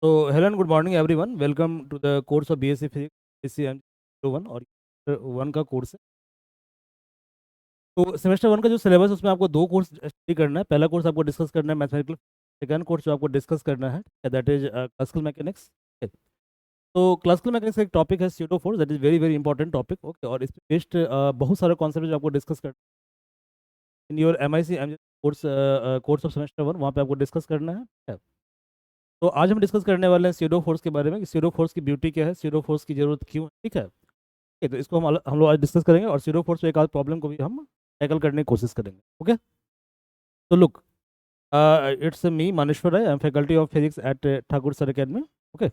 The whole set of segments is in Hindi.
So, hello and good morning everyone. Welcome to the course of BSc Physics BSc 1 और वन का कोर्स है। तो सेमेस्टर 1 का जो सिलेबस है उसमें आपको दो कोर्स स्टडी करना है। पहला कोर्स आपको डिस्कस करना है मैथमेटिकल, सेकंड कोर्स जो आपको डिस्कस करना है दैट इज क्लासिकल मैकेनिक्स। तो क्लासिकल मैकेनिक्स का एक टॉपिक है pseudo force, that is very very important topic. Okay, और इस पे बेस्ड बहुत सारे कॉन्सेप्ट जो आपको डिस्कस करना है in your MIC course course of semester 1, वहाँ पे आपको डिस्कस करना है। ठीक है? तो आज हम डिस्कस करने वाले हैं स्यूडो फोर्स के बारे में कि स्यूडो फोर्स की ब्यूटी क्या है, स्यूडो फोर्स की जरूरत क्यों है। ठीक है? तो इसको हम लोग आज डिस्कस करेंगे और स्यूडो फोर्स पे एक आध प्रॉब्लम को भी हम टैकल करने की कोशिश करेंगे। ओके, तो look, it's me Maneshwar Rai, I am faculty of physics at Thakur sir academy. Okay,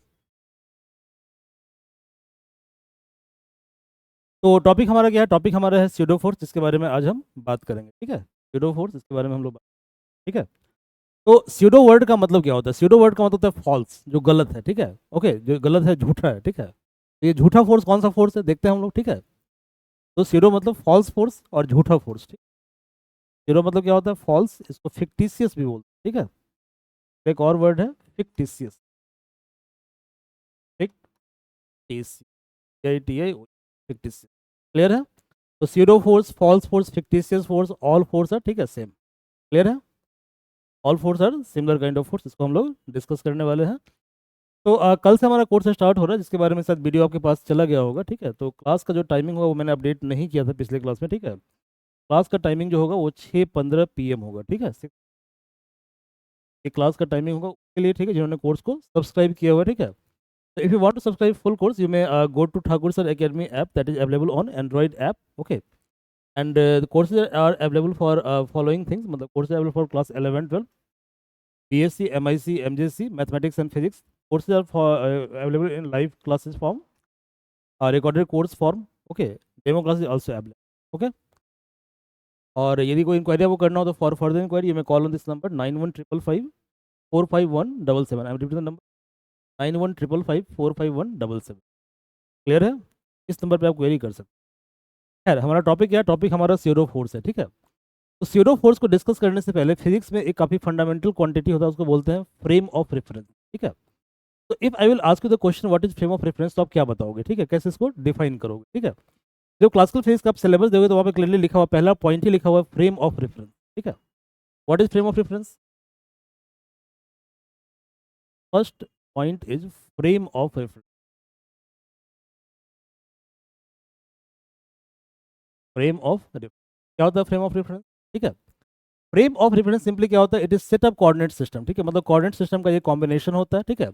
तो टॉपिक हमारा क्या है? टॉपिक हमारा है स्यूडो फोर्स, जिसके बारे में आज हम बात करेंगे। ठीक है, स्यूडो फोर्स, इसके बारे में हम लोग ठीक है। तो स्यूडो वर्ड का मतलब क्या होता है? स्यूडो वर्ड का मतलब होता है फॉल्स, जो गलत है। ठीक है, ओके, जो गलत है, झूठा है। ठीक है, तो ये झूठा फोर्स कौन सा फोर्स है देखते हैं हम लोग। ठीक है, तो स्यूडो मतलब फॉल्स फोर्स और झूठा फोर्स। ठीक, स्यूडो मतलब क्या होता है? फॉल्स, इसको फिक्टिशियस भी बोलते हैं। ठीक है, एक और वर्ड है फिक्टिशियस, फिक्टिशियस, फिक्टिशियस। क्लियर है? तो pseudo force, false force, fictitious force, all force are, ठीक है, सेम। क्लियर है? All force are similar kind of force, इसको हम लोग डिस्कस करने वाले हैं। तो कल से हमारा कोर्स स्टार्ट हो रहा है, जिसके बारे में शायद वीडियो आपके पास चला गया होगा। ठीक है, तो क्लास का जो टाइमिंग होगा वो मैंने अपडेट नहीं किया था पिछले क्लास में। ठीक है, क्लास का टाइमिंग जो होगा वो 6:15 PM होगा। ठीक है, ये क्लास का टाइमिंग होगा उसके लिए। ठीक है, जिन्होंने कोर्स को सब्सक्राइब किया हुआ है। ठीक है, so if you want to subscribe full course, you may go to Thakur Sir Academy app that is available on Android app. Okay, and the courses are available for following things. मतलब courses are available for class 11, 12, BSc, MIC, MJC, Mathematics and Physics. Courses are for available in live classes form, recorded course form. Okay, demo class is also available. Okay, और यदि कोई इंक्वायरी आपको करना हो तो for further inquiry you may call on this number 9155545177। I am repeat the number 9155545177। Clear है? इस नंबर पे आप क्वेरी कर सकते हैं। खैर, हमारा टॉपिक क्या है? टॉपिक हमारा स्यूडो फोर्स है। ठीक है, तो स्यूडो फोर्स को डिस्कस करने से पहले फिजिक्स में एक काफी फंडामेंटल क्वांटिटी होता है, उसको बोलते हैं फ्रेम ऑफ रेफरेंस। ठीक है, तो if I will ask you the question what is frame of reference, तो आप क्या बताओगे? ठीक है, कैसे इसको डिफाइन करोगे? ठीक है, जब क्लासिकल फिजिक्स का आप सिलेबस देखोगे तो वहाँ पे क्लियरली लिखा हुआ, पहला पॉइंट ही लिखा हुआ है फ्रेम ऑफ रेफरेंस। ठीक है, what is frame of reference? First point is frame of reference. Frame of reference क्या होता है? फ्रेम ऑफ रेफरेंस, ठीक है, फ्रेम ऑफ रेफरेंस सिंपली क्या होता है? It is setup coordinate system. ठीक है, मतलब कोऑर्डिनेट सिस्टम का ये कॉम्बिनेशन होता है। ठीक है,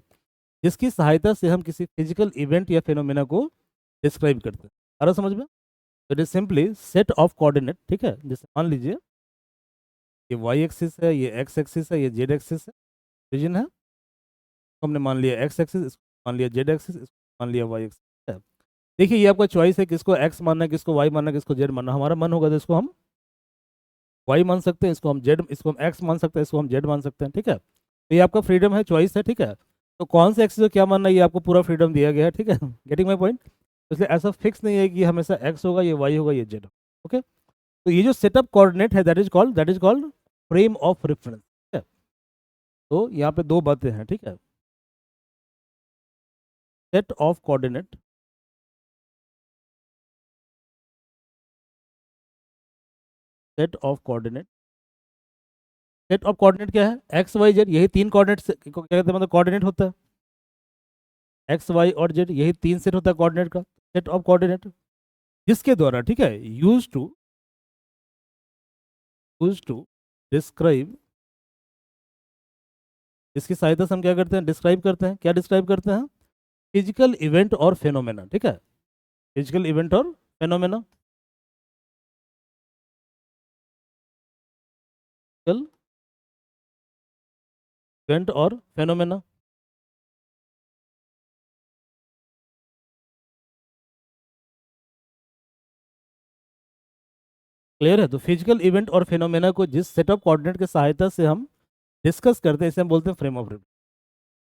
जिसकी सहायता से हम किसी फिजिकल इवेंट या फिनोमेना को डिस्क्राइब करते हैं। आ रहा समझ में? It is simply set of coordinate. ठीक है, जैसे मान लीजिए ये वाई एक्सिस है, ये एक्स एक्सिस है, ये जेड एक्सिस है, रीजन है। तो हमने मान लिया एक्स एक्सिस, इसको मान लिया जेड एक्सिस, इसको मान लिया वाई एक्सिस। देखिए, ये आपका चॉइस है, किसको एक्स मानना है, किसको वाई मानना है, किसको जेड मानना है। हमारा मन होगा तो इसको हम वाई मान सकते हैं, इसको हम जेड, इसको हम एक्स मान सकते हैं, इसको हम जेड मान सकते हैं। ठीक है, तो ये आपका फ्रीडम है, चॉइस है। ठीक है, तो कौन से एक्सिस को क्या मानना है ये आपको पूरा फ्रीडम दिया गया है। ठीक है, गेटिंग माई पॉइंट? इसलिए ऐसा फिक्स नहीं है कि हमेशा एक्स होगा, ये वाई होगा, ये जेड होगा। ओके, तो ये जो सेटअप कोऑर्डिनेट है that is called frame of reference. ठीक है, तो यहाँ पे दो बातें हैं। ठीक है, set of coordinate, set of coordinate, set of coordinate क्या है? एक्स वाई जेड, यही तीन कोऑर्डिनेट क्या कहते हैं, मतलब कोऑर्डिनेट होता है। एक्स वाई और जेड, यही तीन सेट होता है कोऑर्डिनेट का, सेट ऑफ कोऑर्डिनेट, जिसके द्वारा, ठीक है, यूज टू डिस्क्राइब, इसकी सहायता से हम क्या करते हैं? डिस्क्राइब करते हैं। क्या डिस्क्राइब करते हैं? फिजिकल इवेंट और फेनोमेना। ठीक है, फिजिकल इवेंट और फेनोमेना, फिजिकल इवेंट और फेनोमेना। क्लियर है? तो फिजिकल इवेंट और फेनोमेना को जिस सेट ऑफ कोऑर्डिनेट की सहायता से हम डिस्कस करते हैं, इसे हम बोलते हैं frame of reference.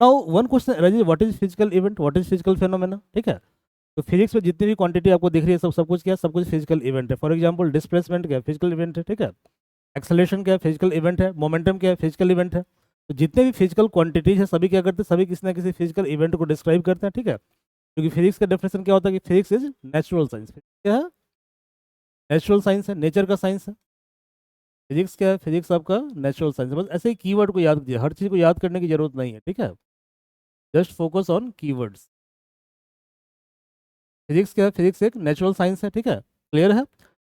Now one question arises, what is physical event, what is physical phenomena? ठीक है, तो फिजिक्स में जितनी भी क्वांटिटी आपको दिख रही है, सब सब कुछ क्या है? सब कुछ फिजिकल इवेंट है। फॉर एग्जांपल, डिस्प्लेसमेंट क्या है? फिजिकल इवेंट है। ठीक है, एक्सेलरेशन क्या है? फिजिकल इवेंट है। मोमेंटम क्या है? फिजिकल इवेंट है। तो जितने भी फिजिकल क्वांटिटीज है सभी क्या करते हैं, सभी किसी ना किसी फिजिकल इवेंट को डिस्क्राइब करते हैं, ठीक है। क्योंकि फिजिक्स का डेफिनेशन क्या होता है कि फिजिक्स इज नेचुरल साइंस। क्या है? नेचुरल साइंस है, नेचर का साइंस है। फिजिक्स क्या है? फिजिक्स आपका नेचुरल साइंस है। बस ऐसे ही कीवर्ड को याद कीजिए, हर चीज़ को याद करने की जरूरत नहीं है, ठीक है। Just focus on keywords. Physics क्या है? फिजिक्स एक नेचुरल साइंस है, ठीक है। क्लियर है?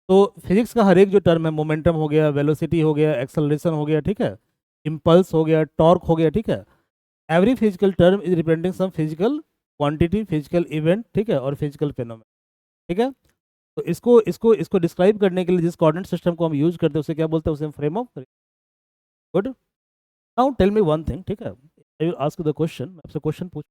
तो फिजिक्स का हर एक जो टर्म है, मोमेंटम हो गया, वेलोसिटी हो गया, एक्सेलरेशन हो गया, ठीक है, इम्पल्स हो गया, टॉर्क हो गया, ठीक है, every physical term is representing some physical quantity, physical event, ठीक है, और फिजिकल फिनोमेना, ठीक है। तो इसको इसको इसको डिस्क्राइब करने के लिए जिस कोऑर्डिनेट सिस्टम को हम यूज करते हैं उसे क्या बोलते हैं? उसे frame of. Good. Now tell me one thing, ठीक है, I will ask the question, मैं आपसे क्वेश्चन पूछ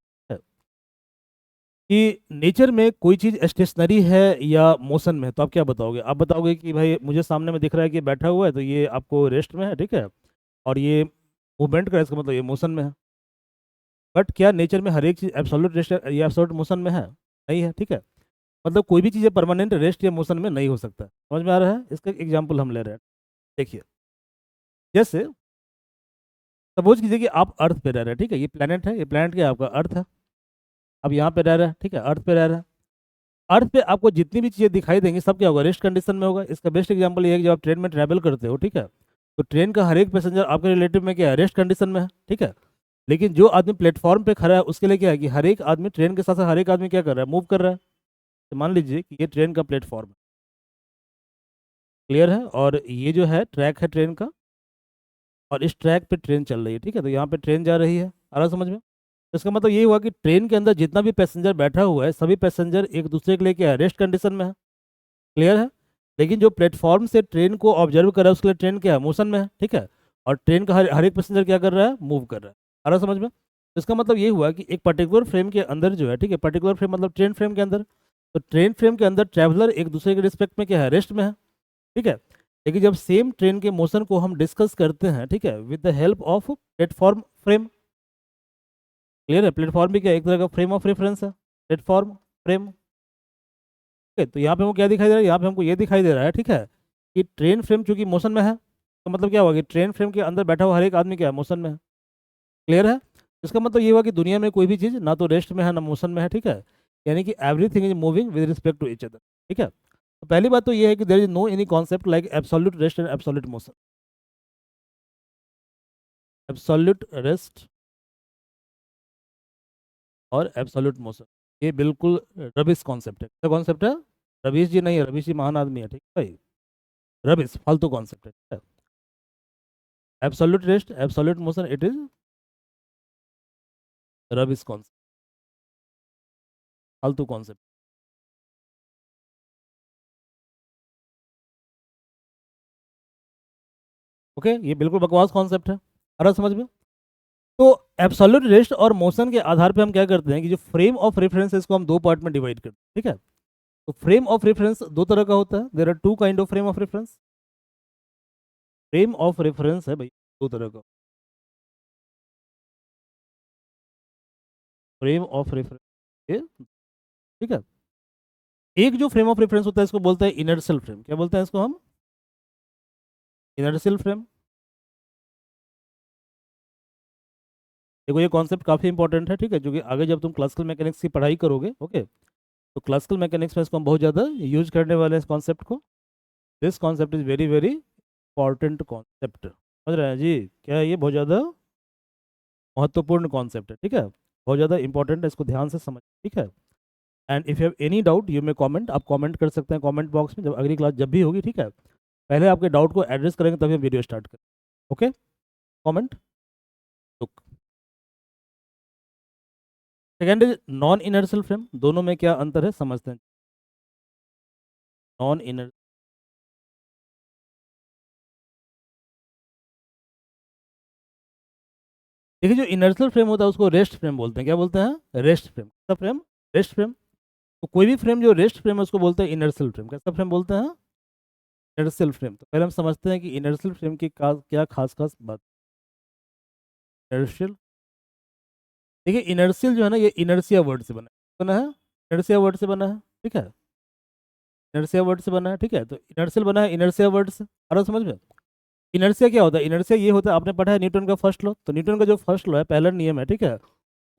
कि नेचर में कोई चीज़ स्टेशनरी है या मोशन में है, तो आप क्या बताओगे? आप बताओगे कि भाई मुझे सामने में दिख रहा है कि बैठा हुआ है तो ये आपको रेस्ट में है, ठीक है, और ये मूवमेंट कर रहा है, इसका मतलब ये मोशन में है। बट क्या नेचर में हर एक चीज़ एब्सोल्यूट रेस्ट या एब्सोल्यूट मोशन में है? नहीं है, ठीक है। मतलब कोई भी चीज़ परमानेंट रेस्ट या मोशन में नहीं हो सकता। समझ में आ रहा है? इसका एग्जाम्पल हम ले रहे हैं, देखिए। जैसे सपोज कीजिए कि आप अर्थ पे रह रहे हैं, ठीक है, ये प्लेनेट है, ये प्लेनेट क्या है? आपका अर्थ है। अब यहाँ पे रह रहा है, ठीक है, अर्थ पे रह रहा है। अर्थ पे आपको जितनी भी चीज़ें दिखाई देंगी सब क्या होगा? रेस्ट कंडीशन में होगा। इसका बेस्ट एग्जांपल ये है कि जब आप ट्रेन में ट्रैवल करते हो, ठीक है, तो ट्रेन का हर एक पैसेंजर आपके रिलेटिव में क्या है? रेस्ट कंडीशन में है, ठीक है। लेकिन जो आदमी प्लेटफॉर्म पे खड़ा है उसके लिए क्या है कि हर एक आदमी ट्रेन के साथ साथ हर एक आदमी क्या कर रहा है? मूव कर रहा है। तो मान लीजिए कि ये ट्रेन का प्लेटफॉर्म है, क्लियर है, और ये जो है ट्रैक है ट्रेन का, और इस ट्रैक पे ट्रेन चल रही है, ठीक है। तो यहाँ पे ट्रेन जा रही है, आ रहा समझ में? तो इसका मतलब ये हुआ कि ट्रेन के अंदर जितना भी पैसेंजर बैठा हुआ है सभी पैसेंजर एक दूसरे के लिए क्या है? रेस्ट कंडीशन में है, क्लियर है। लेकिन जो प्लेटफॉर्म से ट्रेन को ऑब्जर्व कर रहा है उसके लिए ट्रेन क्या है? मोशन में है, ठीक है। और ट्रेन का हर एक पैसेंजर क्या कर रहा है? मूव कर रहा है। आ रहा समझ में? तो इसका मतलब ये हुआ कि एक पर्टिकुलर फ्रेम के अंदर जो है, ठीक है, पर्टिकुलर फ्रेम मतलब ट्रेन फ्रेम के अंदर, तो ट्रेन फ्रेम के अंदर ट्रैवलर एक दूसरे के रिस्पेक्ट में क्या है? रेस्ट में है, ठीक है। लेकिन जब सेम ट्रेन के मोशन को हम डिस्कस करते हैं, ठीक है, with the help of platform frame, clear है, प्लेटफॉर्म भी क्या एक तरह का फ्रेम ऑफ रेफरेंस है, प्लेटफॉर्म फ्रेम। ठीक है, तो यहाँ पे हमको क्या दिखाई दे रहा है? यहाँ पे हमको ये दिखाई दे रहा है, ठीक है, कि ट्रेन फ्रेम चूंकि मोशन में है, तो मतलब क्या होगा कि ट्रेन फ्रेम के अंदर बैठा हुआ हर एक आदमी क्या है? मोशन में है, क्लियर है। इसका मतलब ये हुआ कि दुनिया में कोई भी चीज़ ना तो रेस्ट में है ना मोशन में है, ठीक है, यानी कि everything is moving with respect to each other, ठीक है। तो पहली बात तो ये है कि there is no any concept like absolute rest and absolute motion. Absolute rest और एब्सोल्यूट मोशन ये बिल्कुल रबिश कॉन्सेप्ट है। क्या कॉन्सेप्ट है? रवीश जी नहीं है, रवीश जी महान आदमी है, ठीक है भाई, रबिश फालतू कॉन्सेप्ट है, ठीक है। Absolute rest absolute motion it is rubbish concept, फालतू कॉन्सेप्ट। ओके, ये बिल्कुल बकवास कॉन्सेप्ट है, आ रहा समझ में? तो एब्सोल्यूट रेस्ट और मोशन के आधार पे हम क्या करते हैं कि जो फ्रेम ऑफ रेफरेंस है इसको हम दो पार्ट में डिवाइड करते हैं, ठीक है। तो फ्रेम ऑफ रेफरेंस दो तरह का होता है, there are two kind of frame of reference. Frame of reference है भाई दो तरह का, फ्रेम ऑफ रेफरेंस, ठीक है। एक जो फ्रेम ऑफ रेफरेंस होता है इसको बोलते हैं इनर्शियल फ्रेम। क्या बोलते हैं इसको हम? Inertial frame. देखो ये कॉन्सेप्ट काफ़ी इंपॉर्टेंट है, ठीक है, क्योंकि आगे जब तुम क्लासिकल मैकेनिक्स की पढ़ाई करोगे, ओके, तो क्लासिकल मैकेनिक्स में इसको हम बहुत ज़्यादा यूज करने वाले हैं इस कॉन्सेप्ट को। This concept is very very important concept, समझ रहे हैं जी? क्या है ये? बहुत ज़्यादा महत्वपूर्ण कॉन्सेप्ट है, ठीक है, बहुत ज़्यादा इंपॉर्टेंट है, इसको ध्यान से समझ, ठीक है। And if you have any doubt you may comment, आप कमेंट कर सकते हैं कमेंट बॉक्स में, जब अगली क्लास जब भी होगी, ठीक है। पहले आपके डाउट को एड्रेस करेंगे तभी हम वीडियो स्टार्ट करें, okay. Comment. Second is non inertial frame. दोनों में क्या अंतर है समझते हैं। नॉन इनर देखिए जो इनर्शियल फ्रेम होता है उसको रेस्ट फ्रेम बोलते हैं। क्या बोलते हैं? Rest frame. कैसा फ्रेम? Rest frame. तो कोई भी फ्रेम जो रेस्ट फ्रेम है उसको बोलते हैं इनर्शियल फ्रेम। कैसा फ्रेम बोलते हैं? Inertial frame. तो पहले हम समझते हैं कि इनर्शियल फ्रेम की क्या खास खास बात। इनर्शियल, देखिए इनर्शियल जो है ना ये इनर्सिया वर्ड से बना है, इनर्सिया वर्ड से बना है, ठीक है, इनर्सिया वर्ड से बना है, ठीक है। तो इनर्शियल बना है इनर्सिया वर्ड से, आ रहा समझ में? इनर्शिया क्या होता है? इनर्शिया ये होता है, आपने पढ़ा है न्यूटन का फर्स्ट लॉ, तो न्यूटन का जो फर्स्ट लॉ है, पहला नियम है, ठीक है,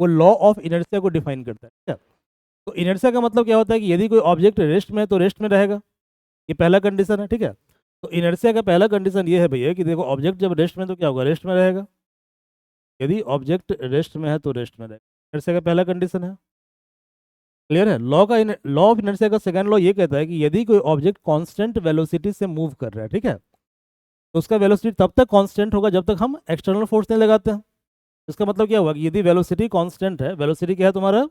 वो लॉ ऑफ इनर्शिया को डिफाइन करता है, ठीक है। तो इनर्शिया का मतलब क्या होता है कि यदि कोई ऑब्जेक्ट रेस्ट में है तो रेस्ट में रहेगा, ये पहला कंडीशन है, ठीक है। तो इनर्शिया का पहला कंडीशन ये है भैया कि देखो ऑब्जेक्ट जब रेस्ट में तो क्या होगा, रेस्ट में रहेगा, यदि ऑब्जेक्ट रेस्ट में है तो रेस्ट में रहेगा, इनर्शिया का पहला कंडीशन है। क्लियर है? लॉ ऑफ इनर्शिया का सेकंड लॉ ये कहता है कि यदि कोई ऑब्जेक्ट कांस्टेंट वेलोसिटी से मूव कर रहा है, ठीक है, तो उसका वेलोसिटी तब तक कांस्टेंट होगा जब तक हम एक्सटर्नल फोर्स नहीं लगाते हैं। इसका मतलब क्या हुआ कि यदि वेलोसिटी कांस्टेंट है, वेलोसिटी क्या है तुम्हारा,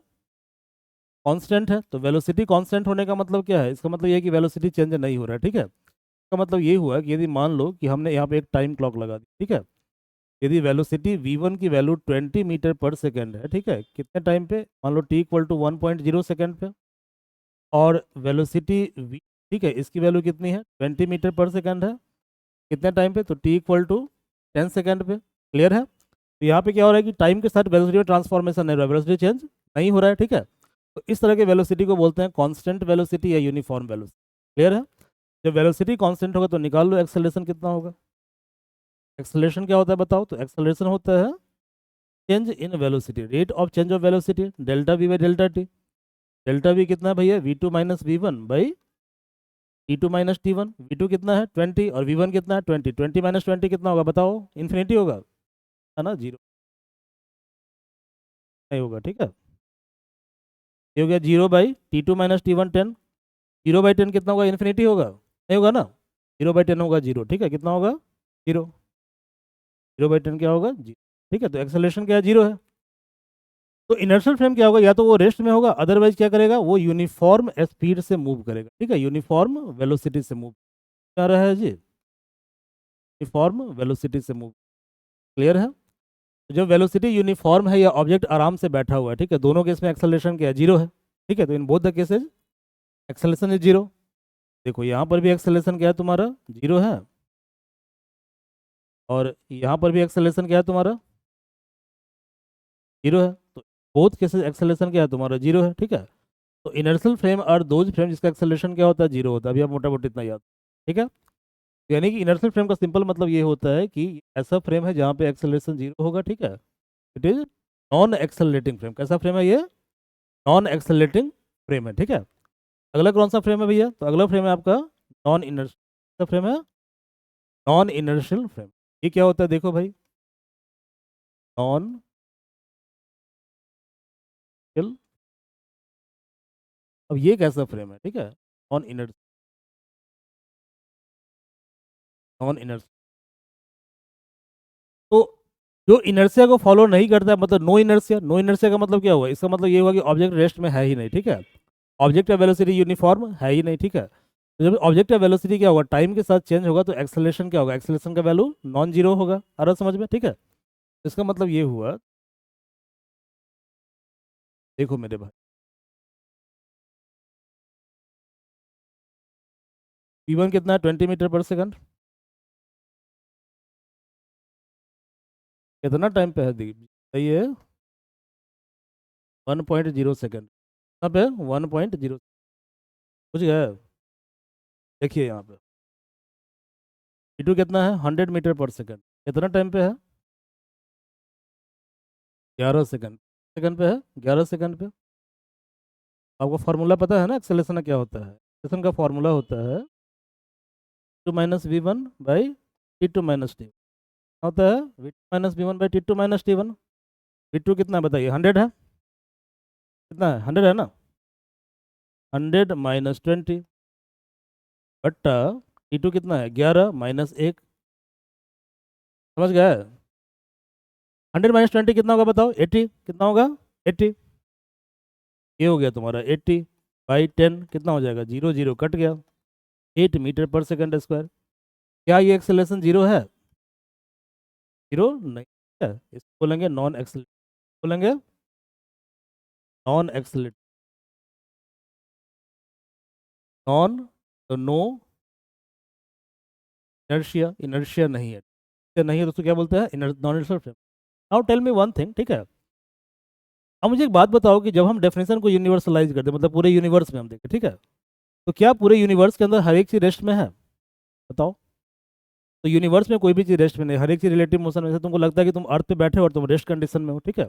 कांस्टेंट है, तो वेलोसिटी कांस्टेंट होने का मतलब क्या है, इसका मतलब ये है कि वेलोसिटी चेंज नहीं हो रहा है, ठीक है। इसका मतलब ये हुआ कि यदि मान लो कि हमने यहाँ पे एक टाइम क्लॉक लगा दी, ठीक है, यदि वेलोसिटी v1 की वैल्यू 20 मीटर पर सेकेंड है, ठीक है, कितने टाइम पे, मान लो t इक्वल टू 1.0 सेकेंड पे, और वेलोसिटी v, ठीक है, इसकी वैल्यू कितनी है, 20 मीटर पर सेकेंड है, कितने टाइम पे, तो t इक्वल टू 10 सेकेंड पे। क्लियर है? तो यहाँ पे क्या हो रहा है कि टाइम के साथ वेलोसिटी में ट्रांसफॉर्मेशन नहीं हो रहा है, वेलोसिटी चेंज नहीं हो रहा है, ठीक है। तो इस तरह के वेलोसिटी को बोलते हैं कांस्टेंट वेलोसिटी या यूनिफॉर्म वेलोसिटी। क्लियर है? जब वेलोसिटी कांस्टेंट होगा तो निकाल लो एक्सेलरेशन कितना होगा। एक्सेलरेशन क्या होता है बताओ? तो एक्सेलरेशन होता है change in velocity, rate of change of velocity, delta V by delta T. Delta V कितना है भैया, V two minus V one by T two minus T one. V two कितना है 20 और वी वन कितना है 20, 20 माइनस 20 कितना होगा बताओ, इन्फिनिटी होगा, है ना, जीरो नहीं होगा, ठीक है। ये हो गया zero by T two minus T one 10, zero by 10 कितना होगा, इन्फिनिटी होगा, नहीं होगा ना, जीरो बाई 10 होगा जीरो, ठीक है, कितना होगा जीरो, जीरो बाई 10 क्या होगा जीरो, ठीक है। तो एक्सेलरेशन क्या है, जीरो है। तो इनर्शियल फ्रेम क्या होगा, या तो वो रेस्ट में होगा, अदरवाइज क्या करेगा, वो यूनिफॉर्म स्पीड से मूव करेगा, ठीक है, यूनिफॉर्म वेलोसिटी से मूव कर रहा है जी, यूनिफॉर्म वेलोसिटी से मूव। क्लियर है? तो जब वेलोसिटी यूनिफॉर्म है या ऑब्जेक्ट आराम से बैठा हुआ है, ठीक है, दोनों केस में एक्सेलरेशन क्या है, जीरो है, ठीक है। तो in both the cases acceleration is zero. देखो यहाँ पर भी एक्सेलरेशन क्या है तुम्हारा, जीरो है, और यहाँ पर भी एक्सेलरेशन क्या है तुम्हारा, जीरो है। तो बोथ केसेस एक्सेलरेशन क्या है तुम्हारा, जीरो है, ठीक है। तो इनर्शियल फ्रेम और दोज फ्रेम जिसका एक्सेलरेशन क्या होता है, जीरो होता है। अभी आप मोटा मोटी इतना याद, ठीक है। यानी कि इनर्शियल फ्रेम का सिंपल मतलब ये होता है कि ऐसा फ्रेम है जहाँ पे एक्सेलरेशन जीरो होगा, ठीक है, it is non accelerating frame. कैसा फ्रेम है ये, नॉन एक्सेलरेटिंग फ्रेम है, ठीक है। अगला कौन सा फ्रेम है भैया, तो अगला फ्रेम है आपका नॉन इनर्शियल फ्रेम है, नॉन इनर्शियल फ्रेम। ये क्या होता है देखो भाई, नॉन इनर्शियल। अब ये कैसा फ्रेम है, ठीक है, नॉन इनर्शियल, नॉन इनर्शियल। तो जो इनर्शिया को फॉलो नहीं करता है, मतलब नो इनर्शिया, नो इनर्शिया का मतलब क्या हुआ, इसका मतलब ये हुआ कि ऑब्जेक्ट रेस्ट में है ही नहीं, ठीक है, ऑब्जेक्ट का वेलोसिटी यूनिफॉर्म है ही नहीं, ठीक है। तो जब ऑब्जेक्ट का वेलोसिटी क्या होगा, टाइम के साथ चेंज होगा, तो एक्सेलरेशन क्या होगा, एक्सेलरेशन का वैल्यू नॉन जीरो होगा। आ रहा समझ में, ठीक है। इसका मतलब ये हुआ, देखो मेरे भाई, v1 कितना है 20 मीटर पर सेकंड, कितना टाइम पे है सही है, 1.0 सेकंड, कहाँ पे 1.0, कुछ गया, देखिए यहाँ पे v2 कितना है 100 मीटर पर सेकंड, कितना टाइम पे है, 11 सेकंड, सेकंड पे है, 11 सेकंड पे। आपको फार्मूला पता है ना एक्सेलरेशन का क्या होता है, एक्सेलरेशन का फार्मूला होता है two minus V one by T two minus T होता है, V two minus V one by T two minus T one. V two कितना है बताइए, 100 है, कितना है 100 है ना, 100 - 20 बट्टा टी टू कितना है 11 माइनस एक, समझ गया? 100 - 20 कितना होगा बताओ, 80, कितना होगा 80, ये हो गया तुम्हारा 80/10, कितना हो जाएगा, जीरो जीरो कट गया, 8 मीटर पर सेकंड स्क्वायर। क्या ये एक्सेलरेशन जीरो है, जीरो नहीं है, इसको बोलेंगे नॉन एक्सेलरेट, बोलेंगे नॉन एक्सेलरेट, नॉन, तो नो इनर्शिया, इनर्शिया नहीं है, नहीं है तो उसको क्या बोलते हैं, non inertial frame. Now tell me one thing, ठीक है, अब मुझे एक बात बताओ कि जब हम डेफिनेशन को यूनिवर्सलाइज करते हैं, मतलब पूरे यूनिवर्स में हम देखें, ठीक है, तो क्या पूरे यूनिवर्स के अंदर हर एक चीज रेस्ट में है, बताओ। तो यूनिवर्स में कोई भी चीज़ रेस्ट में नहीं, हर एक चीज़ रिलेटिव मोशन में। से तुमको लगता है कि तुम अर्थ पे बैठे हो और तुम रेस्ट कंडीशन में हो, ठीक है।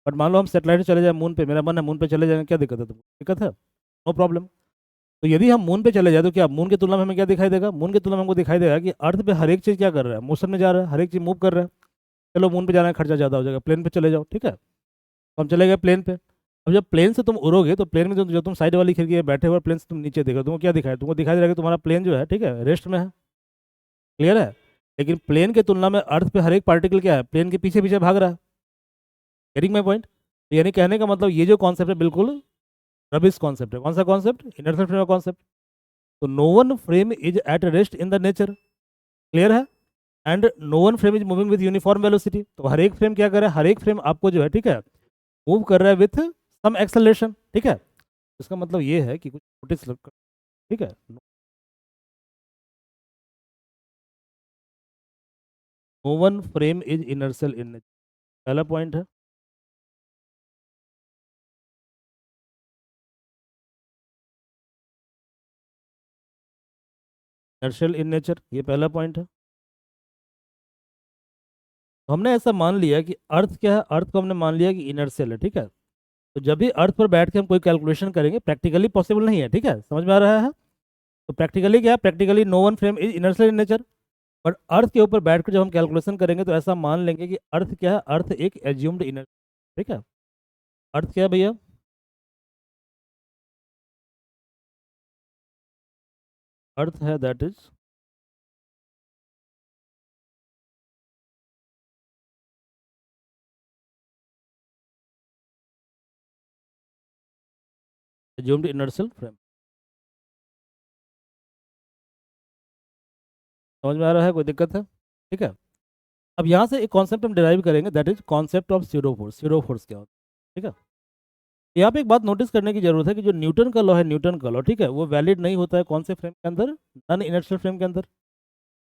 बट मान लो हम सेटेलाइट चले जाए मून पे, मेरा मन है मून पे चले जाएंगे, क्या दिक्कत है तुमको? दिक्कत है? No problem. तो यदि हम मून पे चले जाए तो क्या मून की तुलना में हमें क्या दिखाई देगा? मून की तुलना में हमको दिखाई देगा कि अर्थ पे हर एक चीज़ क्या कर रहा है, मोशन में जा रहा है, हर एक चीज़ मूव कर रहा है। चलो मून पे जाना है, खर्चा ज़्यादा हो जाएगा, प्लेन पे चले जाओ, ठीक है। तो हम चले गए प्लेन पे। अब जब प्लेन से तुम उड़ोगे तो प्लेन में जो तुम साइड वाली खिड़की में बैठे हुए, प्लेन से तुम नीचे देखो, तुमको क्या दिखाई? तुमको दिखाई दे रहा है कि तुम्हारा प्लेन जो है, ठीक है, रेस्ट में है। क्लियर है? लेकिन प्लेन के तुलना में अर्थ पे हर एक पार्टिकल क्या है, प्लेन के पीछे पीछे भाग रहा है। Getting my point? यानी कहने का मतलब ये जो कॉन्सेप्ट है बिल्कुल रबिश कॉन्सेप्ट है। कौन सा कॉन्सेप्ट? Inertial frame concept. तो no one frame is at rest in the nature. Clear है? And no one frame is moving with uniform velocity. तो हर एक फ्रेम क्या कर रहा है? हर एक फ्रेम आपको जो है, ठीक है, मूव कर रहा है विथ सम एक्सेलरेशन, ठीक है। इसका मतलब ये है कि कुछ नोटिस, ठीक है। No one frame is inertial in nature, पहला पॉइंट है। इनर्शियल इन नेचर, ये पहला पॉइंट है। तो हमने ऐसा मान लिया कि अर्थ क्या है, अर्थ को हमने मान लिया कि इनर्शियल है, ठीक है। तो जब भी अर्थ पर बैठ के हम कोई कैलकुलेशन करेंगे, प्रैक्टिकली पॉसिबल नहीं है, ठीक है, समझ में आ रहा है? तो प्रैक्टिकली क्या है? Practically no one frame is inertial in nature. But earth के ऊपर बैठ कर जब हम कैलकुलेशन करेंगे तो ऐसा मान लेंगे कि अर्थ क्या है? अर्थ एक एज्यूम्ड इनर, ठीक है। अर्थ क्या है भैया? अर्थ है that is assumed inertial frame. समझ में आ रहा है? कोई दिक्कत है? ठीक है। अब यहाँ से एक कॉन्सेप्ट हम डिराइव करेंगे, that is concept of pseudo force. Pseudo force क्या होता है, ठीक है। यहाँ पे एक बात नोटिस करने की जरूरत है कि जो न्यूटन का लॉ है, न्यूटन का लॉ, ठीक है, वो वैलिड नहीं होता है कौन से फ्रेम के अंदर? नॉन इनर्शियल फ्रेम के अंदर।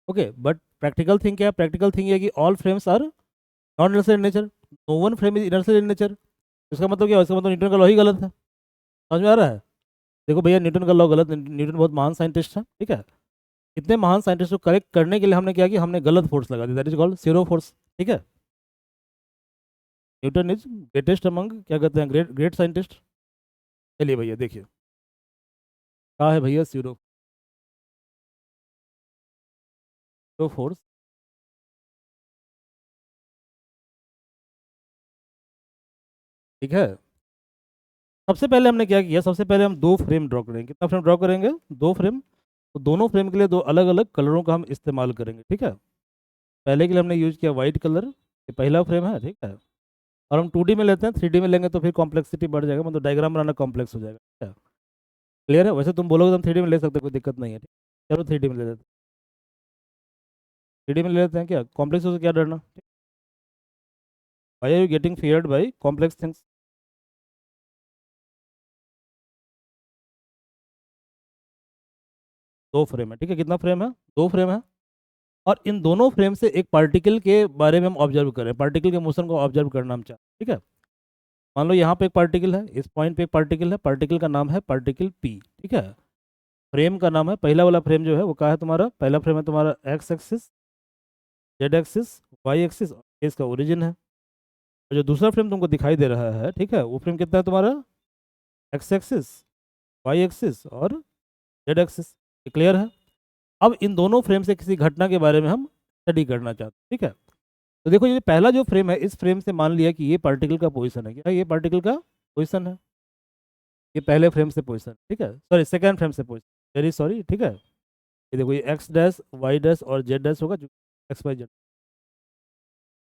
ओके, बट प्रैक्टिकल थिंग क्या है? प्रैक्टिकल थिंग है कि all frames are non inertial in nature, no one frame is inertial in nature. इसका मतलब क्या है? इसका मतलब न्यूटन का लॉ ही गलत है। समझ में आ रहा है? देखो भैया, न्यूटन का लॉ गलत, न्यूटन बहुत महान साइंटिस्ट है, ठीक है। इतने महान साइंटिस्ट को करेक्ट करने के लिए हमने क्या किया? हमने गलत फोर्स लगा दिया, that is called zero force, ठीक है। न्यूटन इज ग्रेटेस्ट अमंग, क्या कहते हैं, ग्रेट ग्रेट साइंटिस्ट। चलिए भैया देखिए, क्या है भैया सीरो फोर्स। ठीक है। सबसे पहले हमने क्या किया? सबसे पहले हम दो फ्रेम ड्रॉ करेंगे। कितना फ्रेम ड्रॉ करेंगे? दो फ्रेम। तो दोनों फ्रेम के लिए दो अलग अलग कलरों का हम इस्तेमाल करेंगे, ठीक है। पहले के लिए हमने यूज किया वाइट कलर, ये पहला फ्रेम है, ठीक है। और हम 2D में लेते हैं, 3D में लेंगे तो फिर कॉम्प्लेक्सिटी बढ़ जाएगा, मतलब डायग्राम बनाना कॉम्प्लेक्स हो जाएगा, ठीक है। क्लियर है? वैसे तुम बोलोगे तो हम 3D में ले सकते हैं, कोई दिक्कत नहीं है, ठीक है? चलो 3D में ले लेते हैं। 3D में ले लेते हैं, क्या कॉम्प्लेक्स हो, क्या डरना? Why are you getting feared by complex things? दो फ्रेम है, ठीक है। कितना फ्रेम है? दो फ्रेम है। और इन दोनों फ्रेम से एक पार्टिकल के बारे में हम ऑब्जर्व करें, पार्टिकल के मोशन को ऑब्जर्व करना हम चाहते हैं, ठीक है। मान लो यहाँ पे एक पार्टिकल है, इस पॉइंट पे एक पार्टिकल है, पार्टिकल का नाम है पार्टिकल पी, ठीक है। फ्रेम का नाम है, पहला वाला फ्रेम जो है वो क्या है तुम्हारा? पहला फ्रेम है तुम्हारा X axis, Z axis, Y axis, इसका ओरिजिन है। और जो दूसरा फ्रेम तुमको दिखाई दे रहा है, ठीक है, वो फ्रेम कितना है तुम्हारा? एक्स एक्सिस, वाई एक्सिस और जेड एक्सिस। क्लियर है? अब इन दोनों फ्रेम से किसी घटना के बारे में हम स्टडी करना चाहते हैं, ठीक है। तो देखो, ये पहला जो फ्रेम है, इस फ्रेम से मान लिया कि ये पार्टिकल का पोजीशन है, क्या ये पार्टिकल का पोजीशन है? ये पहले फ्रेम से पोजीशन, ठीक है, सॉरी सेकंड फ्रेम से पोजीशन, वेरी सॉरी, ठीक है। ये देखो, ये एक्स डैश वाई डैश और जेड डैश होगा, जो एक्स वाई जेड।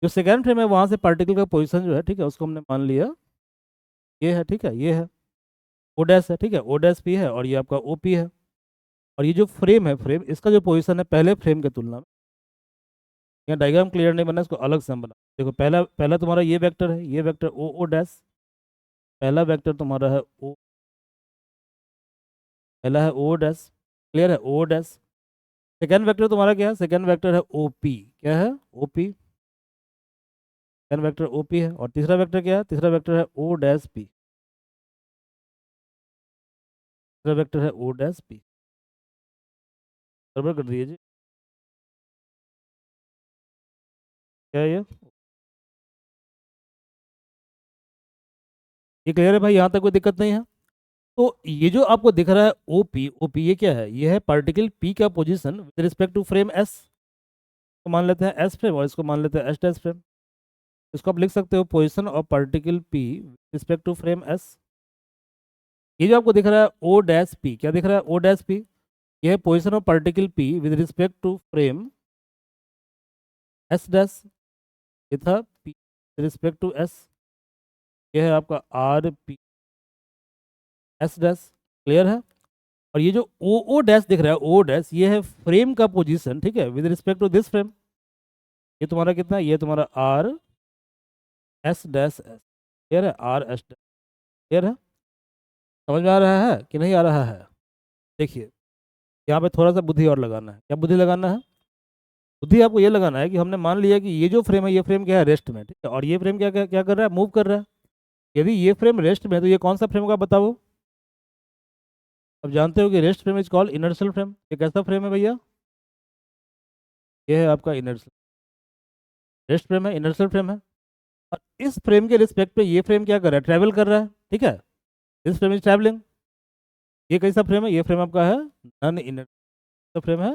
जो सेकंड फ्रेम है वहां से पार्टिकल का पोजीशन जो है, ठीक है, उसको हमने मान लिया ये है, ठीक है, ये है ओ डैश है, ठीक है, ओ डैश पी है और ये आपका ओ पी है। और ये जो फ्रेम है, फ्रेम इसका जो पोजीशन है पहले फ्रेम के तुलना में, यहाँ डायग्राम क्लियर नहीं बना, इसको अलग से हम बना। देखो, पहला पहला तुम्हारा ये वेक्टर है, ये वेक्टर ओ ओ डैश, पहला वेक्टर तुम्हारा है ओ, पहला है ओ डैश। क्लियर है? O dash. सेकेंड वेक्टर तुम्हारा क्या है? सेकेंड वेक्टर है ओ पी, क्या है? O P. Second vector O P है। और तीसरा वेक्टर क्या है? तीसरा वेक्टर है ओ डैश पी। तीसरा वेक्टर है ओ डैश पी। बराबर कर दिए जी। क्या है ये क्लियर है भाई, यहाँ तक कोई दिक्कत नहीं है। तो ये जो आपको दिख रहा है ओपी ये क्या है, ये है पार्टिकल पी का position with respect to frame S, तो मान लेते हैं एस फ्रेम और इसको मान लेते हैं एस डैश फ्रेम। इसको आप लिख सकते हो position of particle P with respect to frame S. ये जो आपको दिख रहा है ओ डैश पी, क्या दिख रहा है ओ डैश पी, ये है position of particle P with respect to frame S dash, ये था P with respect to S, ये है आपका R P S dash. Clear है। और ये जो ओ डैश दिख रहा है ओ डैश, ये है फ्रेम का पोजीशन, ठीक है, with respect to this frame. ये तुम्हारा कितना है, ये तुम्हारा R S dash S. Clear है, आर एस डैश। क्लियर है, समझ में आ रहा है कि नहीं आ रहा है? देखिए यहाँ पे थोड़ा सा बुद्धि और लगाना है। क्या बुद्धि लगाना है? बुद्धि आपको ये लगाना है कि हमने मान लिया कि ये जो फ्रेम है, ये फ्रेम क्या है, रेस्ट में, ठीक है, और ये फ्रेम क्या क्या, क्या कर रहा है, मूव कर रहा है। यदि ये फ्रेम रेस्ट में है तो ये कौन सा फ्रेम होगा बताओ? अब जानते हो कि rest frame is called inertial frame. ये कैसा फ्रेम है भैया? ये है आपका इनर्शियल, रेस्ट फ्रेम है, इनर्शियल फ्रेम है। और इस फ्रेम के रिस्पेक्ट पे ये फ्रेम क्या कर रहा है, ट्रैवल कर रहा है, ठीक है, दिस फ्रेम इज ट्रैवलिंग। ये कैसा फ्रेम है, ये फ्रेम आपका है नन इनर फ्रेम है,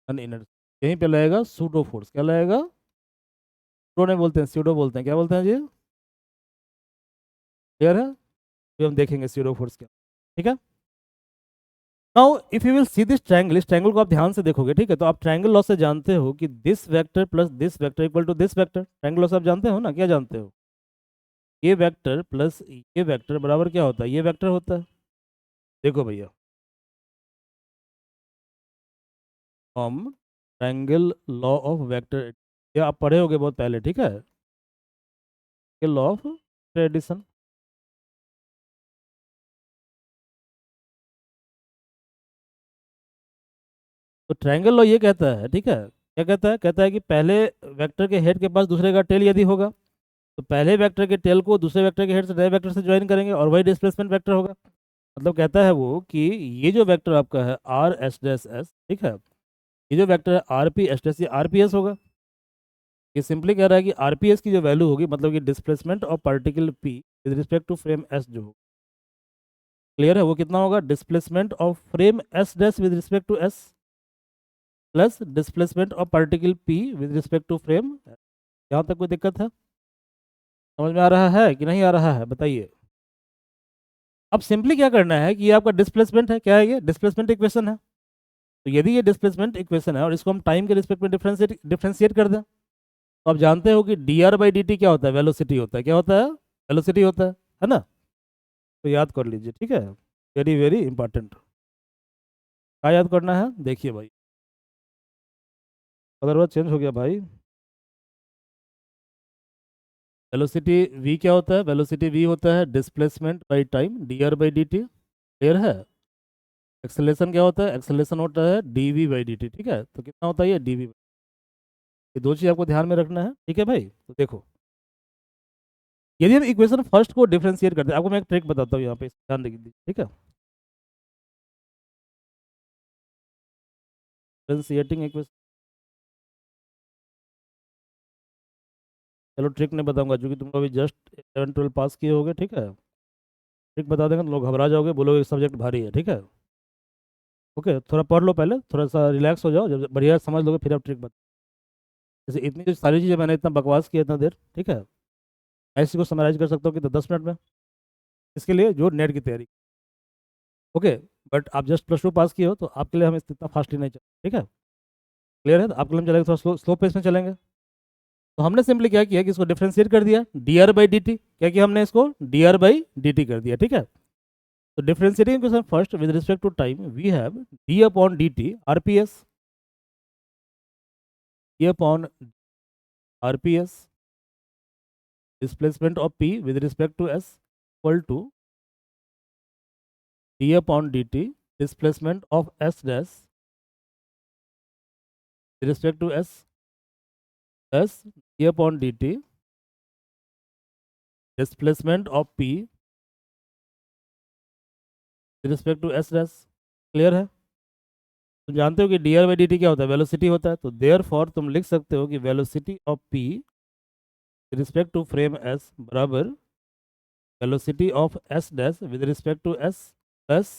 नन इनर। यहीं पे लगेगा सूडो फोर्स, क्या लगेगा, सूडो नहीं बोलते हैं, स्यूडो बोलते हैं। क्या बोलते हैं जी? क्लियर है, अभी हम देखेंगे स्यूडो फोर्स क्या, ठीक है। Now if you will see this triangle, इस ट्रायंगल को आप ध्यान से देखोगे, ठीक है, तो आप ट्रायंगल लॉ से जानते हो कि this vector plus this vector equal to this vector. Triangle law से आप जानते हो ना, क्या जानते हो? ये वेक्टर प्लस ये वेक्टर बराबर क्या होता है, ये वेक्टर होता है। देखो भैया, हम ट्रायंगल लॉ ऑफ वेक्टर, ये आप पढ़े होगे बहुत पहले, ठीक है, लॉ ऑफ ट्रेडिशन। तो ट्रायंगल लॉ ये कहता है, ठीक है, क्या कहता है, कहता है कि पहले वेक्टर के हेड के पास दूसरे का टेल यदि होगा, तो पहले वेक्टर के टेल को दूसरे वेक्टर के हेड से नए वेक्टर से ज्वाइन करेंगे और वही डिस्प्लेसमेंट वेक्टर होगा। मतलब कहता है वो कि ये जो वेक्टर आपका है आर एस डैश एस, ठीक है, ये जो वेक्टर है आर पी एस डैश, ये आर पी एस होगा। ये सिंपली कह रहा है कि आर पी एस की जो वैल्यू होगी, मतलब कि displacement of particle P with respect to frame S जो होगा, क्लियर है, वो कितना होगा, displacement of frame S dash with respect to S plus displacement of particle P with respect to frame. यहाँ तक कोई दिक्कत है? समझ में आ रहा है कि नहीं आ रहा है, बताइए। अब सिंपली क्या करना है कि ये आपका डिस्प्लेसमेंट है, क्या है, ये डिस्प्लेसमेंट इक्वेशन है। तो यदि ये डिस्प्लेसमेंट इक्वेशन है और इसको हम टाइम के रिस्पेक्ट में डिफ्रेंशिएट कर दें, तो आप जानते हो कि D R by D T क्या होता है, वेलोसिटी होता है। क्या होता है? वेलोसिटी होता है ना? तो याद कर लीजिए, ठीक है, वेरी वेरी इंपॉर्टेंट। क्या याद करना है, देखिए भाई, अदरवाइज चेंज हो गया भाई। वेलोसिटी v क्या होता है, वेलोसिटी v होता है displacement by time, D R by D T. Clear है। एक्सेलेरेशन क्या होता है, एक्सेलेरेशन होता है D V by D T, ठीक है, तो कितना होता है ये डी वी। ये दो चीज़ आपको ध्यान में रखना है, ठीक है भाई। तो देखो, यदि हम इक्वेशन फर्स्ट को डिफरेंशिएट करते हैं, आपको मैं एक ट्रिक बताता हूँ यहाँ पे, ध्यान दीजिए, ठीक है। डिफरेंशिएटिंग इक्वेशन, चलो ट्रिक नहीं बताऊंगा क्योंकि तुम अभी जस्ट 11 12 पास किए होगे, ठीक है। ट्रिक बता देंगे तो लोग घबरा जाओगे, बोलोगे सब्जेक्ट भारी है, ठीक है। ओके, थोड़ा पढ़ लो पहले, थोड़ा सा रिलैक्स हो जाओ, जब बढ़िया समझ लोगे फिर आप ट्रिक बता। जैसे इतनी जो सारी चीज़ें मैंने इतना बकवास किया इतना देर, ठीक है, मैं इसी को समराइज कर सकता हूँ कि 10 मिनट में, इसके लिए जो नेट की तैयारी। ओके, बट आप जस्ट +2 पास किए हो तो आपके लिए हम इतना फास्ट ही नहीं चलेंगे, ठीक है। क्लियर है, तो आपके लिए हम चलेंगे थोड़ा स्लो स्लो पेस में चलेंगे। तो हमने सिंपली क्या किया कि इसको डिफ्रेंशिएट कर दिया, D R by D T, क्या किया हमने, इसको D R by D T कर दिया, ठीक है। तो differentiating equation first with respect to time, we have D upon D T R P S, D upon R P S displacement of P with respect to S equal to D upon D T displacement of S dash with respect to S plus D upon D T displacement of P with respect to S dash. Clear है। तुम जानते हो कि D R by D T क्या होता है, वेलोसिटी होता है। तो देयर फॉर तुम लिख सकते हो कि velocity of P respect to frame S बराबर velocity of S dash with respect to S plus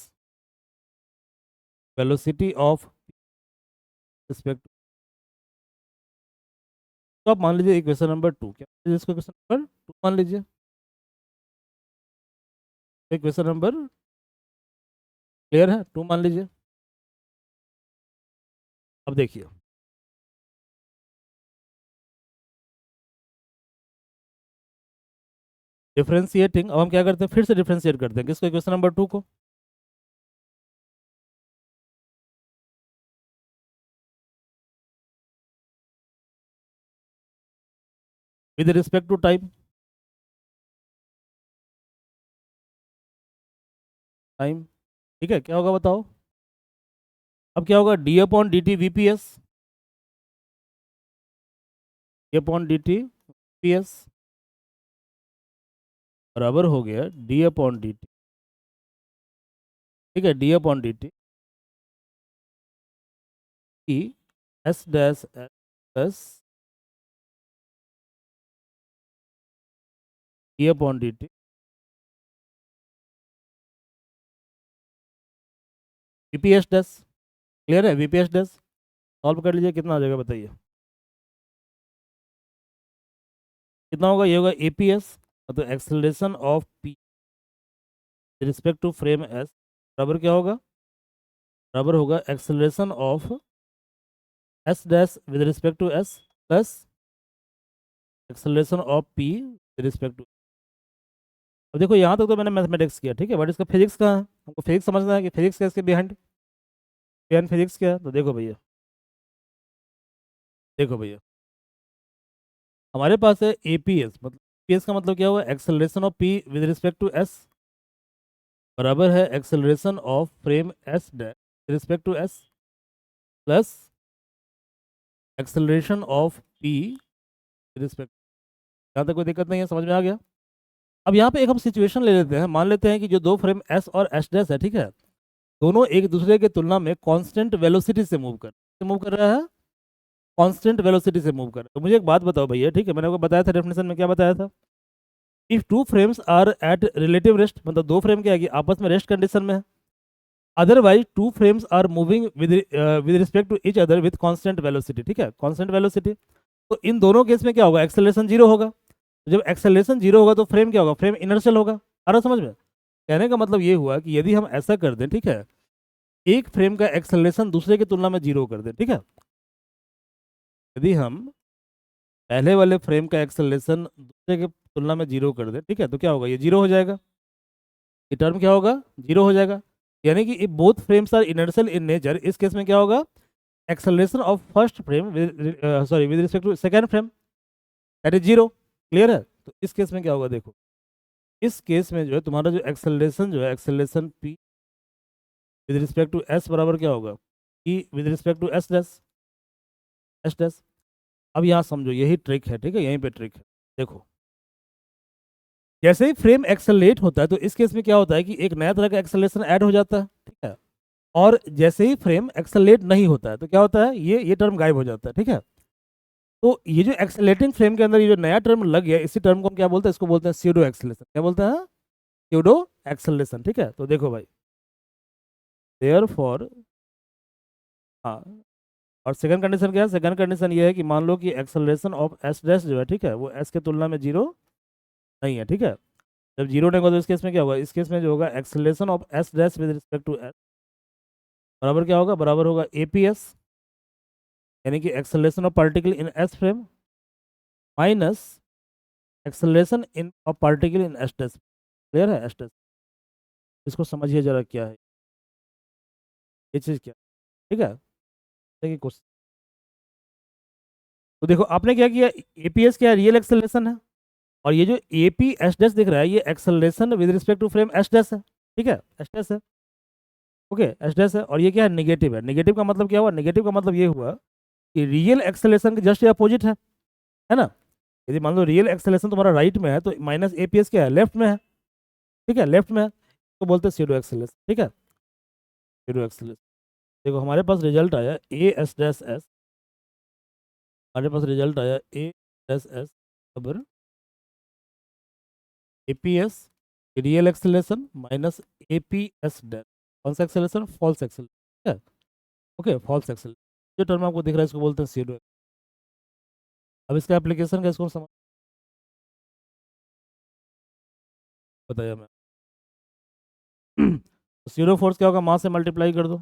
velocity of respect. तो आप मान लीजिए इक्वेशन नंबर 2, क्या इसको क्वेश्चन नंबर 2 मान लीजिए, इक्वेशन नंबर क्लियर है, 2 मान लीजिए। अब देखिए डिफरेंशिएटिंग, अब हम क्या करते हैं, फिर से डिफरेंशिएट करते हैं किसको, इक्वेशन नंबर 2 को। With respect to time, time, ठीक है, क्या होगा बताओ। अब क्या होगा, D upon D T V P S, D upon D T P S बराबर हो गया डी अपॉन डी टी, ठीक है, डी अपॉन डी टी की S dash S plus D upon D T V P S dash. Clear है, V P S dash solve कर लीजिए, कितना आ जाएगा बताइए, कितना होगा, ये होगा ए पी एस, तो acceleration of P respect to frame S बराबर क्या होगा, बराबर होगा acceleration of S dash with respect to S plus acceleration of P with respect to. अब देखो यहाँ तक तो मैंने मैथमेटिक्स किया, ठीक है, बट इसका फिजिक्स कहाँ है, हमको फिजिक्स समझना है कि फिजिक्स क्या, इसके बिहाइंड बिहाइंड फिजिक्स क्या है। तो देखो भैया, देखो भैया हमारे पास है ए पी एस, मतलब पी एस का मतलब क्या हुआ, acceleration of P with respect to S बराबर है acceleration of frame S with respect to S plus acceleration of P with respect. यहाँ तक कोई दिक्कत नहीं है, समझ में आ गया। अब यहाँ पे एक हम सिचुएशन ले लेते हैं, मान लेते हैं कि जो दो फ्रेम एस और एस डैश है, ठीक है, दोनों एक दूसरे के तुलना में कांस्टेंट वेलोसिटी से मूव कर रहा है, कांस्टेंट वेलोसिटी से मूव कर रहा है। तो मुझे एक बात बताओ भैया, ठीक है, मैंने आपको बताया था डेफिनेशन में, क्या बताया था, if two frames are at relative rest, मतलब दो फ्रेम क्या है कि आपस में रेस्ट कंडीशन में है, otherwise two frames are moving with respect to each other with constant velocity, ठीक है, कांस्टेंट वेलोसिटी। तो इन दोनों केस में क्या होगा, एक्सेलरेशन जीरो होगा। जब एक्सेलरेशन जीरो होगा तो फ्रेम क्या होगा, फ्रेम इनर्शियल होगा। आ रहा समझ में, कहने का मतलब ये हुआ कि यदि हम ऐसा कर दें, ठीक है, एक फ्रेम का एक्सेलरेशन दूसरे की तुलना में जीरो कर दें, ठीक है, यदि हम पहले वाले फ्रेम का एक्सेलरेशन दूसरे के तुलना में जीरो कर दें, ठीक है, तो क्या होगा, ये जीरो हो जाएगा, ये टर्म क्या होगा, जीरो हो जाएगा। यानी कि if both frames are inertial in nature, इस केस में क्या होगा, acceleration of first frame sorry with respect to second frame that is zero. Clear है, तो इस केस में क्या होगा, देखो इस केस में जो है तुम्हारा जो एक्सेलरेशन जो है, acceleration P with respect to S बराबर क्या होगा, P with respect to S dash, S dash. अब यहाँ समझो, यही ट्रिक है, ठीक है, यहीं पे ट्रिक है। देखो जैसे ही फ्रेम एक्सेलरेट होता है तो इस केस में क्या होता है कि एक नया तरह का एक्सेलरेशन ऐड हो जाता है, ठीक है, और जैसे ही फ्रेम एक्सेलरेट नहीं होता है तो क्या होता है, ये टर्म गायब हो जाता है, ठीक है। तो ये जो एक्सेलरेटिंग फ्रेम के अंदर ये जो नया टर्म लग गया, इसी टर्म को हम क्या बोलते हैं, इसको बोलते हैं स्यूडो एक्सेलरेशन। क्या बोलते हैं, स्यूडो एक्सेलरेशन, ठीक है। तो देखो भाई, देयर फॉर, हाँ, और सेकंड कंडीशन क्या है, सेकंड कंडीशन ये है कि मान लो कि एक्सेलरेशन ऑफ एस डैश जो है, ठीक है, वो एस के तुलना में जीरो नहीं है, ठीक है। जब जीरो नहीं होगा तो इस केस में क्या होगा, इस केस में जो होगा acceleration of S dash with respect to S बराबर क्या होगा, बराबर होगा ए पी एस, यानी कि acceleration of particle in S frame minus acceleration in of particle in S dash. Clear है, एस डैश, इसको समझिए जरा क्या है ये चीज़, क्या, ठीक है। देखिए क्वेश्चन, तो देखो आपने क्या किया, एपीएस क्या रियल एक्सेलरेशन है, और ये जो ए पी एस डैश दिख रहा है ये acceleration with respect to frame S dash है, ठीक है, एस डैश है, ओके, एस डैश है। और ये क्या है, निगेटिव है। निगेटिव का मतलब क्या हुआ, निगेटिव का मतलब ये हुआ कि रियल एक्सेलरेशन के जस्ट अपोजिट है ना। यदि मान लो रियल एक्सेलरेशन तुम्हारा राइट में है तो माइनस एपीएस क्या है, लेफ्ट में है, ठीक है, लेफ्ट में है, तो बोलते हैं सीडो एक्सेलरेशन, ठीक है, सीडो एक्सेलरेशन। देखो हमारे पास रिजल्ट आया ए एस डैश एस, हमारे पास रिजल्ट आया ए डैश एस बराबर A P S real acceleration minus A P S dash, कौन सा acceleration? False acceleration, okay false acceleration. जो टर्म आपको दिख रहा है इसको बोलते हैं सीडो। अब इसका एप्लीकेशन का इसको समझ बताया मैं। सीडो फोर्स क्या होगा? मास से मल्टीप्लाई कर दो,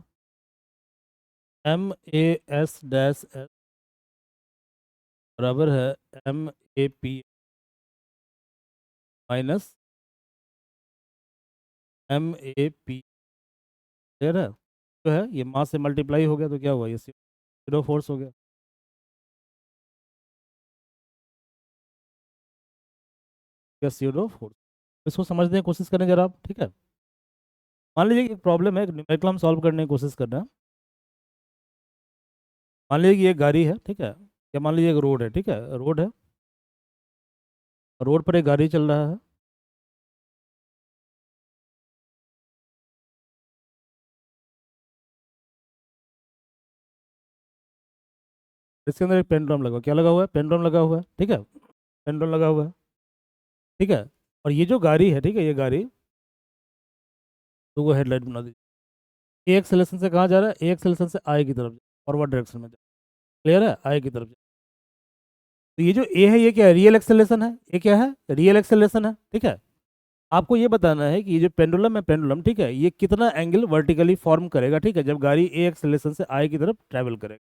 M A S dash S बराबर है M A P minus M A P, clear है? जो है ये मास से मल्टीप्लाई हो गया तो क्या हुआ? ये सीडो फोर्स हो गया। क्या सीडो फोर्स, इसको समझने की कोशिश करें जरा आप, ठीक है? मान लीजिए कि एक प्रॉब्लम है, एक न्यूमेरिकल हम सॉल्व करने की कोशिश कर रहे हैं। मान लीजिए कि ये गाड़ी है, ठीक है? या मान लीजिए एक रोड है, ठीक है? रोड है, रोड पर एक गाड़ी चल रहा है। इसके अंदर एक पेंडुलम लगा हुआ है। क्या लगा हुआ है? पेंडुलम लगा हुआ है, ठीक है? पेंडुलम लगा हुआ है, ठीक है? और ये जो गाड़ी है, ठीक है, ये गाड़ी तो वो हेडलाइट बना दीजिए। ए एक्सेलरेशन से कहाँ जा रहा है? ए एक्सेलरेशन से आई की तरफ, फॉरवर्ड डायरेक्शन में जा, क्लियर है? आई की तरफ जा। तो ये जो ए है ये क्या है? रियल एक्सेलरेशन है। ये क्या है? रियल एक्सेलरेशन है, ठीक है? आपको ये बताना है कि ये जो पेंडुलम है, पेंडुलम, ठीक है, ये कितना एंगल वर्टिकली फॉर्म करेगा, ठीक है, जब गाड़ी ए एक्सेलरेशन से आई की तरफ ट्रैवल करेगा।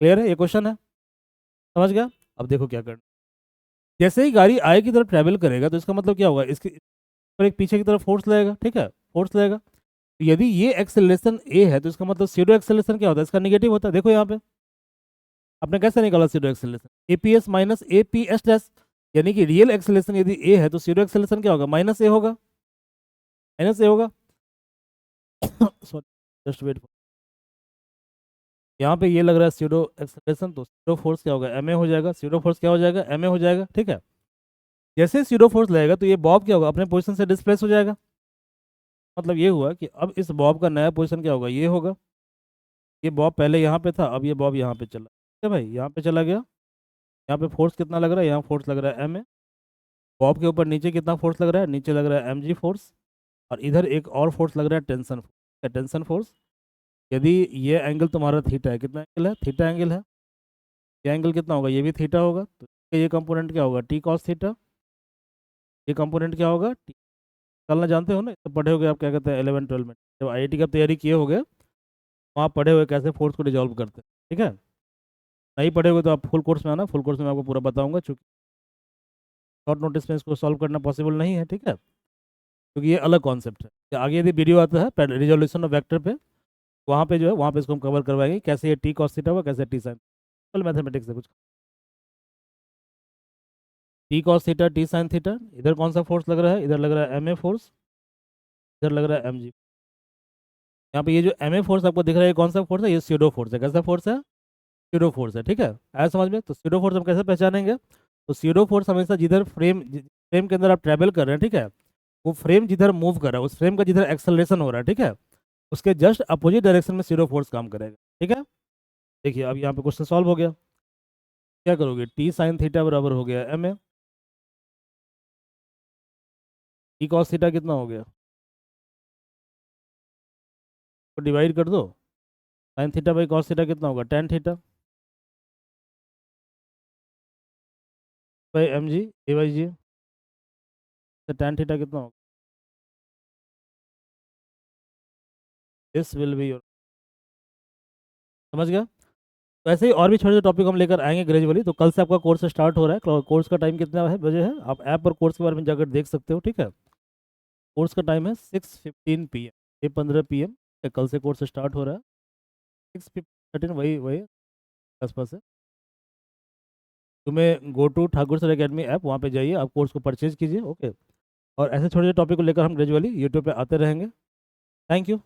क्लियर है? ये क्वेश्चन है, समझ गया? अब देखो क्या करना। जैसे ही गाड़ी आई की तरफ ट्रैवल करेगा तो इसका मतलब क्या होगा? इसके पर एक पीछे की तरफ फोर्स लगेगा, ठीक है? फोर्स लगेगा। तो यदि ये एक्सेलरेशन ए है तो इसका मतलब सीडो एक्सेलरेशन क्या होता है? इसका निगेटिव होता है। देखो यहाँ पे आपने कैसे निकाला pseudo acceleration? A P S minus A P S dash, यानी कि रियल एक्सेलरेशन यदि ए है तो सीडो एक्सेलरेशन क्या होगा? माइनस ए होगा, माइनस ए होगा। Sorry, just wait. यहाँ पे ये लग रहा है सीडो एक्सेलरेशन, तो सीडो फोर्स क्या होगा? एम ए हो जाएगा। सीडो फोर्स क्या हो जाएगा? एम ए हो जाएगा, ठीक है? जैसे सीडो फोर्स लगेगा तो ये बॉब क्या होगा? अपने पोजीशन से डिस्प्लेस हो जाएगा। मतलब ये हुआ कि अब इस बॉब का नया पोजीशन क्या होगा? ये होगा। ये बॉब पहले यहाँ पे था, अब ये बॉब यहाँ पे चला, ठीक है भाई? यहाँ पे चला गया। यहाँ पे फोर्स कितना लग रहा है? यहाँ फोर्स लग रहा है एम ए। बॉब के ऊपर नीचे कितना फोर्स लग रहा है? नीचे लग रहा है एम जी फोर्स। और इधर एक और फोर्स लग रहा है टेंशन फोर्स, टेंशन फोर्स। यदि ये एंगल तुम्हारा थीटा है, कितना एंगल है? थीटा एंगल है। ये एंगल कितना होगा? ये भी थीटा होगा, तो ये कंपोनेंट क्या होगा? T cos theta. ये कंपोनेंट क्या होगा? टी। निकालना जानते हो ना, तो पढ़े होगे आप, क्या कहते हैं, 11 12 में जब आईआईटी का तैयारी किए होगे वहाँ पढ़े हुए कैसे फोर्स को डिजॉल्व करते हैं, ठीक है? नहीं पढ़े हुए तो आप फुल कोर्स में आना, फुल कोर्स में आपको पूरा बताऊंगा, चूँकि शॉर्ट नोटिस में इसको सॉल्व करना पॉसिबल नहीं है, ठीक है? क्योंकि ये अलग कॉन्सेप्ट है। तो आगे यदि वीडियो आता है रिजोल्यूशन ऑफ वेक्टर पे, वहाँ पे जो है वहाँ पे इसको हम कवर करवाएंगे, कैसे ये टी कॉस थीटा होगा, कैसे टी साइन, सिंपल मैथमेटिक्स है कुछ। T cos theta, T sine theta, इधर कौन सा फोर्स लग रहा है? इधर लग रहा है एम ए फोर्स, इधर लग रहा है एम जी। यहाँ पे ये जो एम ए फोर्स आपको दिख रहा है ये कौन सा फोर्स है? ये स्यूडो फोर्स है। कैसा फोर्स है? स्यूडो फोर्स है, ठीक है? आया समझ में? तो स्यूडो फोर्स हम कैसे पहचानेंगे? तो स्यूडो फोर्स हमेशा जिधर फ्रेम के अंदर आप ट्रैवल कर रहे हैं, ठीक है, वो फ्रेम जिधर मूव कर रहा है, उस फ्रेम का जिधर एक्सेलरेशन हो रहा है, ठीक है, उसके जस्ट अपोजिट डायरेक्शन में स्यूडो फोर्स काम करेगा, ठीक है? देखिए अब यहाँ पे क्वेश्चन सॉल्व हो गया। क्या करोगे? टी साइन थीटा बराबर हो गया M A. T cos theta कितना हो गया? तो डिवाइड कर दो, sine theta by cos theta कितना होगा? Tan theta by M G A by G. तो टेन थीटा कितना होगा? दिस विल बी योर, समझ गया? तो ऐसे ही और भी छोटे छोटे टॉपिक हम लेकर आएंगे ग्रेजुअली। तो कल से आपका कोर्स स्टार्ट हो रहा है। कोर्स का टाइम कितना है, बजे है? आप ऐप पर कोर्स के बारे में जाकर देख सकते हो, ठीक है? कोर्स का टाइम है 6:15 PM, 6:15 PM। कल से कोर्स स्टार्ट हो रहा है, 6:13, वही वही आसपास है। तुम्हें go to Thakur sir academy app, वहाँ पे जाइए, आप कोर्स को परचेज कीजिए, ओके? और ऐसे छोटे छोटे टॉपिक को लेकर हम ग्रेजुअली यूट्यूब पे आते रहेंगे। Thank you.